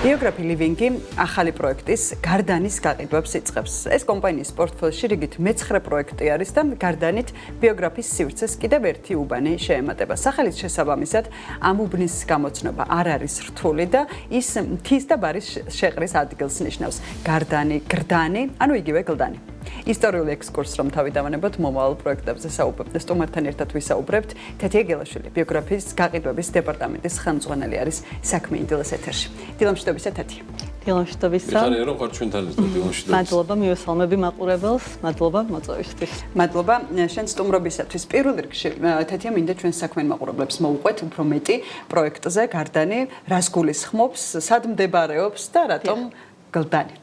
Biography Living-ი ახალი პროექტის გარდანის გაყიდვებს იწყებს. ეს კომპანიის პორტფელიში რიგით მე-9 პროექტი არის და გარდანით ბიოგრაფიის სივრცეს კიდევ ერთი უბანი შეემატება. სახელის შესაბამისად, ამ უბნის გამოცნობა არ არის რთული და ის მთის და ბარის შეყრის ადგილს ნიშნავს. გარდანი, გრდანი, ანუ იგივე გლდანი. ისტორიული ექსკურსს რომ თავი დავანებოთ მომავალ პროექტებზე საუბრობთ. სტუმართან ერთად ვისაუბრებთ. თეთია გელაშვილი, ბიოგრაფიის გაყიდვების დეპარტამენტის ხელმძღვანელი არის საქმე ინდილეს ეთერში. დილამშვიდობისა თეთია. დილამშვიდობისა. მიხარია რომ ხარ ჩვენთან ერთად დილამშვიდობისა. მადლობა მივესალმები მაყურებელს, მადლობა მოწვევისთვის. მადლობა შენ სტუმრობისათვის. პირველ რიგში თეთია მინდა ჩვენ საქმენ მაყურებლებს მოუყვეთ უფრო მეტი პროექტზე გარდანი, რას გულისხმობს, სად მდებარეობს და რატომ გლდანი.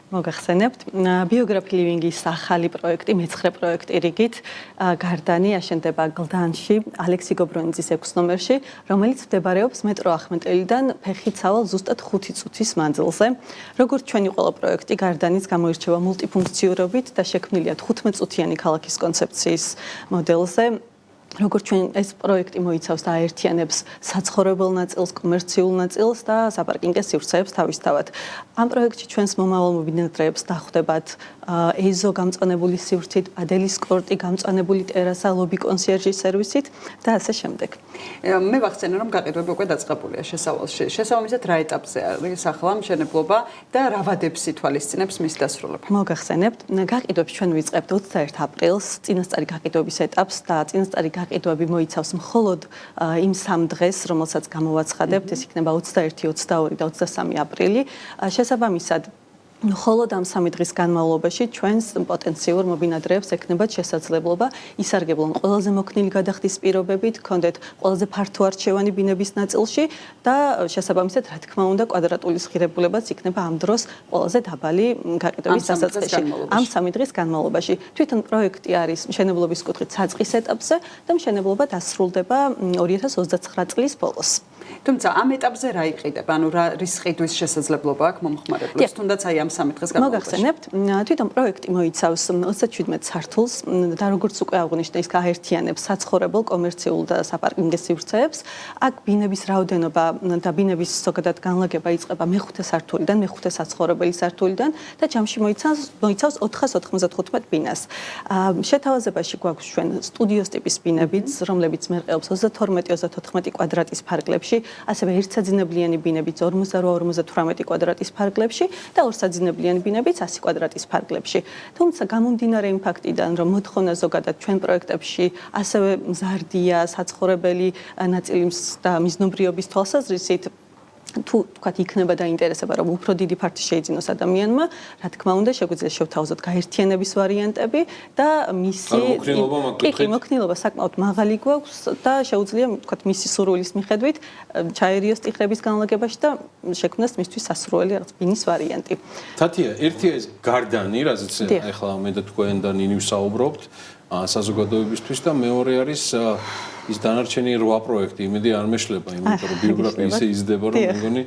მოგახსენებთ, Biography Living-ის ახალი პროექტი, მე-9 პროექტი რიგით, გარდანი აშენდება გლდანში, ალექსი გობრონიძის 6 ნომერში, რომელიც მდებარეობს მეტრო ახმეტელიდან ფეხით-სავალ ზუსტად 5 წუთის მანძილზე. როგორც ჩვენი ყველა პროექტი, გარდანის გამოირჩევა მულტიფუნქციურობით და შექმნილია 15 წუთიანი ქალაქის კონცეფციის მოდელზე. როგორც ჩვენ ეს პროექტი მოიცავს და აერთიანებს საცხოვრებელ ნაწილს, კომერციულ ნაწილს და საპარკინგო სივრცეებს თავისთავად. ამ პროექტში ჩვენს მომავალ მობინადრეებს დახვდებათ ეზო გამწვანებული სივრცით, პადელის კორტი, გამწვანებული ტერასა, ლობი კონსიერჟის სერვისით და ასე შემდეგ. მე ვახსენე რომ გაყიდვები უკვე დაწყებულია შესავალში. შესაბამისად რა ეტაპზე არის ახლა მშენებლობა და რა ვადებს ითვალისწინებს მის დასრულება? მოგახსენებთ, გაყიდვებს ჩვენ ვიწყებთ 21 აპრილს, წინასწარი გაყიდვების ეტაპს და წინასწარი გაყიდვები მოიცავს მხოლოდ იმ 3 დღეს, რომელსაც გამოვაცხადებთ, ეს იქნება 21, 22 და 23 აპრილი. შესაბამისად მხოლოდ ამ 3 დღის განმავლობაში ჩვენს პოტენციურ მობინადრეებს ექნებათ შესაძლებლობა ისარგებლონ ყველაზე მოქნილი გადახდის პირობებით, კონდეთ ყველაზე ფართო არჩევანი ბინების ნაწილში და შესაბამისად, რა თქმა უნდა, კვადრატული ღირებულებაც იქნება ამ დროს ყველაზე დაბალი გაყიდვების დასაწყისში. ამ 3 დღის განმავლობაში თვითონ პროექტი არის მშენებლობის კუთხით საწყის ეტაპზე და მშენებლობა დასრულდება 2029 წლის ბოლოს. თუმცა ამ ეტაპზე რა იყიდება? ანუ რის ყიდვის შესაძლებლობა აქვს მომხმარებლებს? თუნდაც აი ამ 3 დღის განმავლობაში. მოგახსენებთ, თვითონ პროექტი მოიცავს 37 სართულს და როგორც უკვე აღვნიშნე, ის გააერთიანებს საცხოვრებელ, კომერციულ და საპარკინგო სივრცეებს. აქ ბინების რაოდენობა და ბინების ზოგადად განლაგება იწყება მე-5 სართულიდან, მე-5 საცხოვრებელი სართულიდან და ჯამში მოიცავს 495 ბინას. შეთავაზებაში გვაქვს ჩვენ სტუდიოს ტიპის ბინებიც, რომლებიც მერყეობს 32-34 კვადრატის ფარგლებში, ასევე ერთსაძინებლიანი ბინებიც 48-58 კვადრატის ფარგლებში და ორსაძინებლიანი ბინებიც 100 კვადრატის ფარგლებში. თუმცა გამომდინარე იმ ფაქტიდან, რომ მოთხოვნა ზოგადად ჩვენ პროექტებში ასევე მზარდია საცხოვრებელი ნაწილის და მიზნობრიობის თვალსაზრისით, თუ თქვათ იქნება დაინტერესება, რომ უფრო დიდი ფართი შეიძინოს ადამიანმა, რა თქმა უნდა, შეგვიძლია შევთავაზოთ გაერთიანების ვარიანტები და მისი მოქნილობა საკმაოდ მაღალი გვაქვს და შეუძლია თქვათ მისი სურვილის მიხედვით ჩაერიოს ტიხრების განლაგებაში და შექმნას მისთვის სასურველი რაღაც ბინის ვარიანტი. თათია, ერთია ეს გარდანი, რაზეც ახლა მე და თქვენ და ნინი ვსაუბრობთ საზოგადოებისთვის და მეორე არის ის დანარჩენი 8 პროექტი, იმედი არ მეშლება, იმიტომ რომ ბიოგრაფია ისე იზრდება, რომ მეგონი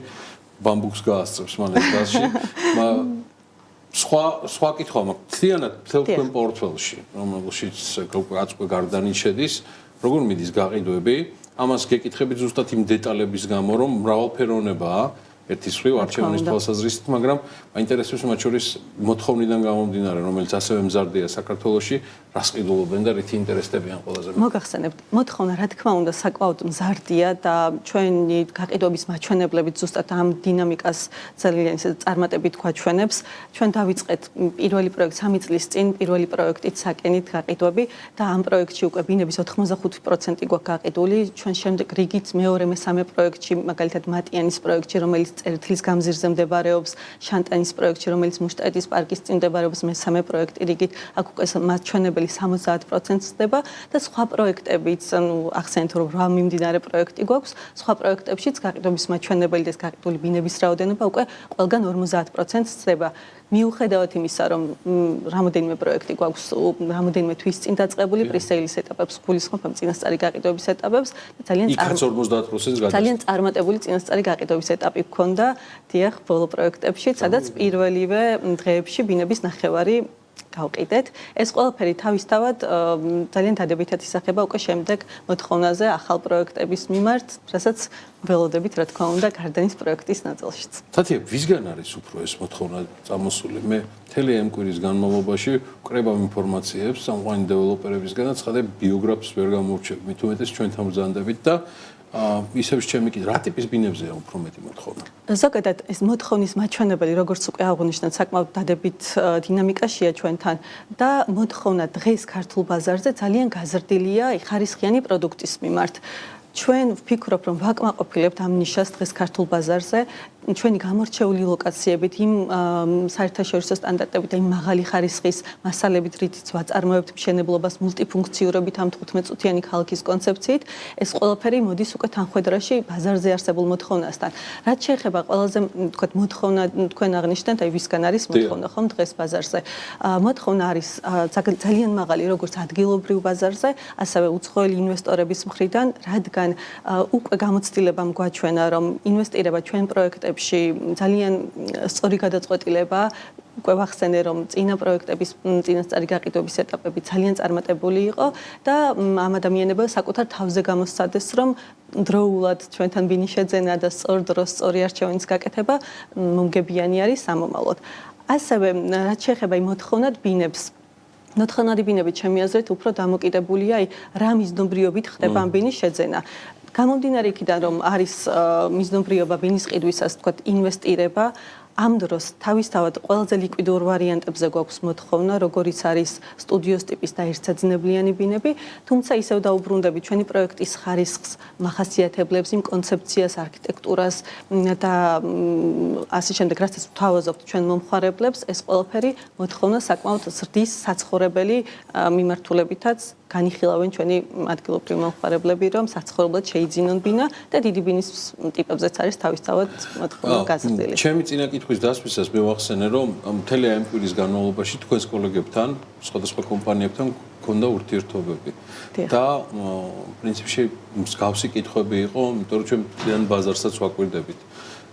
ბამბუქს გაასწრებს მან ეს დასში. სხვა კითხვა მაქვს, მთლიანად მთელ თქვენ პორტფელში, რომელშიც უკვე გარდანი შედის, როგორ მიდის გაყიდვები? ამას გეკითხებით ზუსტად იმ დეტალების გამო, რომ მრავალფეროვნებაა ერთის მხრივ არჩევანის თვალსაზრისით, მაგრამ მაინტერესებს მათ შორის მოთხოვნიდან გამომდინარე, რომელიც ასევე მზარდია საქართველოში, რას ყიდულობენ და რითი ინტერესდებიან ყველაზე მეტად. მოგახსენებთ, მოთხოვნა რა თქმა უნდა საკმაოდ მზარდია და ჩვენი გაყიდვების მაჩვენებლებით ზუსტად ამ დინამიკას ძალიან ისე წარმატებით გვაჩვენებს. ჩვენ დავიწყეთ პირველი პროექტი 3 წლის წინ, პირველი პროექტით საკენით გაყიდვები და ამ პროექტში უკვე ბინების 85% გვაქვს გაყიდული. ჩვენ შემდეგ რიგით მეორე მესამე პროექტში, მაგალითად მატიანის პროექტში, რომელიც წერტილის გამზირზე მდებარეობს, შანტანის პროექტში, რომელიც მუშტაედის პარკის წინ მდებარეობს, მესამე პროექტი რიგით, აქ უკვე მაჩვენებელი 70% ხდება და სხვა პროექტებიც, ანუ ახსენეთ რომ 8 მიმდინარე პროექტი გვაქვს, სხვა პროექტებშიც გაყიდვების მაჩვენებელი და გაყიდული ბინების რაოდენობა უკვე ყველგან 50% ხდება. მიუხედავად იმისა, რომ რამოდენიმე პროექტი გვაქვს, რამოდენიმე თვის წინ დაწყებული პრისეილის ეტაპებს გულისხმობ ამ წინასწარი გაყიდვების ეტაპებს და ძალიან წარმატებული წინასწარი გაყიდვების ეტაპი გქონდა დიახ ბოლო პროექტებში, სადაც პირველივე დღეებში ბინების ნახევარი გავყიდეთ. ეს ყველაფერი თავისთავად ძალიან დადებითად ისახება უკვე შემდეგ მოთხოვნაზე ახალ პროექტების მიმართ, რასაც ველოდებით, რა თქმა უნდა, გარდანის პროექტის ნაწილშიც. თათია, ვისგან არის უფრო ეს მოთხოვნა წამოსული? მე მთელი ამ კვირის განმავლობაში ვკრებავ ინფორმაციებს სამყარო დეველოპერებისგანაც, ხადა ბიოგრაფს ვერ გამორჩევ, მით უმეტეს ჩვენთან ბრძანდებით და ისევ ჩემი კიდე რა ტიპის ბინებზეა უფრო მეტი მოთხოვნა? ზოგადად ეს მოთხოვნის მაჩვენებელი, როგორც უკვე აღვნიშნეთ, საკმაოდ დადებით დინამიკაშია ჩვენთან და მოთხოვნა დღეს ქართულ ბაზარზე ძალიან გაზრდილია ხარისხიანი პროდუქტის მიმართ. ჩვენ ვფიქრობ, რომ ვაკმაყოფილებთ ამ ნიშას დღეს ქართულ ბაზარზე, ჩვენი გამორჩეული ლოკაციებით, იმ საერთაშორისო სტანდარტებით და იმ მაღალი ხარისხის მასალებით, რითიც ვაწარმოებთ მშენებლობას მულტიფუნქციურობით ამ 15-წუთიანი ქალაქის კონცეფციით, ეს ყველაფერი მოდის უკვე თანხვედრაში ბაზარზე არსებულ მოთხოვნასთან. რაც შეეხება ყველაზე, ვთქვათ, მოთხოვნა, თქვენ აღნიშნეთ, აი ვისგან არის მოთხოვნა, ხომ დღეს ბაზარზე. მოთხოვნა არის ძალიან მაღალი, როგორც ადგილობრივ ბაზარზე, ასევე უცხოელი ინვესტორების მხრიდან, რადგან უკვე გამოცდილებამ გვაჩვენა, რომ ინვესტირება ჩვენ პროექტებში ძალიან სწორი გადაწყვეტილება, უკვე ვახსენე, რომ წინა პროექტების წინასწარი გაყიდვების ეტაპები ძალიან წარმატებული იყო და ამ ადამიანებმა საკუთარ თავზე გამოსცადეს, რომ დროულად ჩვენთან ბინის შეძენა და სწორ დროს სწორი არჩევნის გაკეთება მომგებიანი არის სამომავლოდ. ასევე რაც შეეხება იმ მოთხოვნად ბინებს, მოთხოვნადი ბინები ჩემი აზრით უფრო დამოკიდებულია რა მიზნობრიობით ხდება ამ ბინის შეძენა. გამომდინარე იქიდან, რომ არის მიზნობრიობა ბინის ყიდვისას, თქვათ, ინვესტირება, ამ დროს თავისთავად ყველაზე ლიკვიდურ ვარიანტებზე გვაქვს მოთხოვნა, როგორიც არის სტუდიოს ტიპის და ერთსაძინებლიანი ბინები, თუმცა ისევ დაუბრუნდებით ჩვენი პროექტის ხარისხს, მახასიათებლებს, იმ კონცეფციას, არქიტექტურას და ასე შემდეგ, რასაც ვთავაზობთ ჩვენ მომხმარებლებს, ეს ყველაფერი მოთხოვნა საკმაოდ ზრდის საცხოვრებელი მიმართულებითაც განიხილავენ ჩვენი ადგილობრივი მომხმარებლები, რომ საცხოვრებლად შეიძინონ ბინა და დიდი ბინის ტიპებზეც არის თავისთავად მოთხოვნა გაზრდილი. ჩემი წინა კითხვის დასვისას მე ვახსენე, რომ მთელი ამ კვირის განმავლობაში თქვენს კოლეგებთან, სხვადასხვა კომპანიებთან გქონდა ურთიერთობები. და პრინციპში მსგავსი კითხვები იყო, იმიტომ რომ ჩვენ ძალიან ბაზარსაც ვაკვირდებით.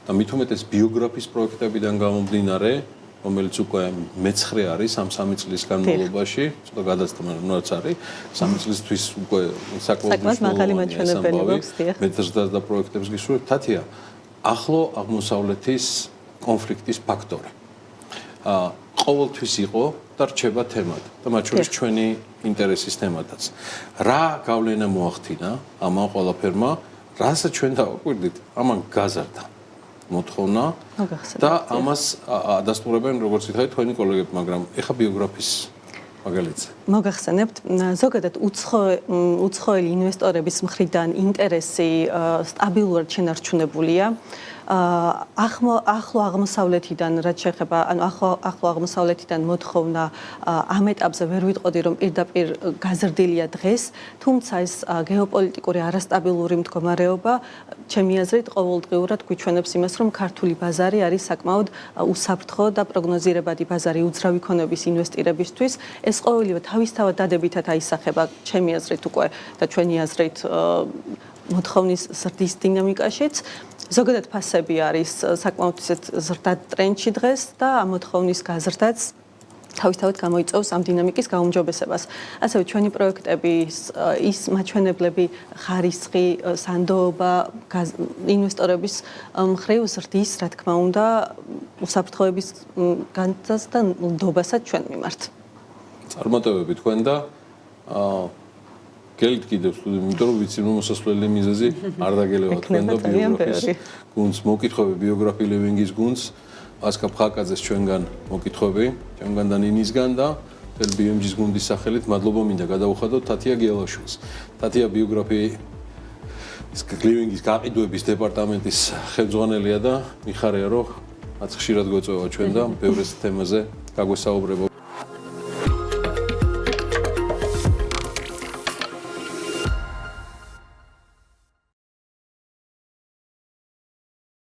და მით უმეტეს ბიოგრაფიის პროექტებიდან გამომდინარე, რომელიც უკვე მე-9 არის ამ 3 წლის განმავლობაში, ცოტა გადაცემა რაც არის, 3 წლისთვის უკვე საკმაოდ მაღალი მაჩვენებელი გვაქვს, დიახ. მე-9 და პროექტებს გისურვებთ. თათია, ახლო აღმოსავლეთის კონფლიქტის ფაქტორი. ყოველთვის იყო და რჩება თემად და მათ შორის ჩვენი ინტერესის თემადაც. რა გავლენა მოახდინა ამან ყველაფერმა, რასაც ჩვენ დავაკვირდით, ამან გაზარდა მოთხოვნა და ამას ადასტურებენ როგორც ითხოვთ თქვენი კოლეგები, მაგრამ ეხა ბიოგრაფიის მაგალითზე. მოგახსენებთ, ზოგადად უცხოელი ინვესტორების მხრიდან ინტერესი სტაბილურად შენარჩუნებულია. ახლო აღმოსავლეთიდან რაც შეეხება, ანუ ახლო აღმოსავლეთიდან მოთხოვნა ამ ეტაპზე ვერ ვიტყოდი, რომ პირდაპირ გაზრდილია დღეს, თუმცა ეს გეოპოლიტიკური არასტაბილური მდგომარეობა ჩემი აზრით ყოველდღიურად გვიჩვენებს იმას, რომ ქართული ბაზარი არის საკმაოდ უსაფრთხო და პროგნოზირებადი ბაზარი უძრავი ქონების ინვესტირებისთვის. ეს ყოველივე თავისთავად დადებითად აისახება ჩემი აზრით უკვე და ჩვენი აზრით მოთხოვნის ზრდის დინამიკაშიც. ზოგადად ფასები არის საკმაოდ ისეთ ზრდად ტრენდში დღეს და ამ მოთხოვნის გაზრდაც თავისთავად გამოიწვევს ამ დინამიკის გაუმჯობესებას. ასევე ჩვენი პროექტების ის მაჩვენებლები, ხარისხი, სანდოობა, ინვესტორების მხრივ ზრდის, რა თქმა უნდა, უსაფრთხოების განცდას და ნდობასაც ჩვენ მიმართ. წარმატებები თქვენ და გელით კიდევ სტუდიო, იმიტომ რომ ვიცი რომ მოსასვლელი მიზეზი არ დაგელევა თქვენ და ბიოგრაფიის გუნდს, მოკითხვები ბიოგრაფი ლევინგის გუნდს, ასკა ფხაკაძეს ჩვენგან მოკითხვები, ჩვენგან და ნინისგან და თელ BMG-ის გუნდის სახელით მადლობა მინდა გადაუხადოთ თათია გიელაშვილს. თათია ბიოგრაფი ლევინგის გაყიდვების დეპარტამენტის ხელმძღვანელია და მიხარია რომ რაც ხშირად გვეწევა ჩვენ და ბევრ ეს თემაზე გაგვესაუბრებო.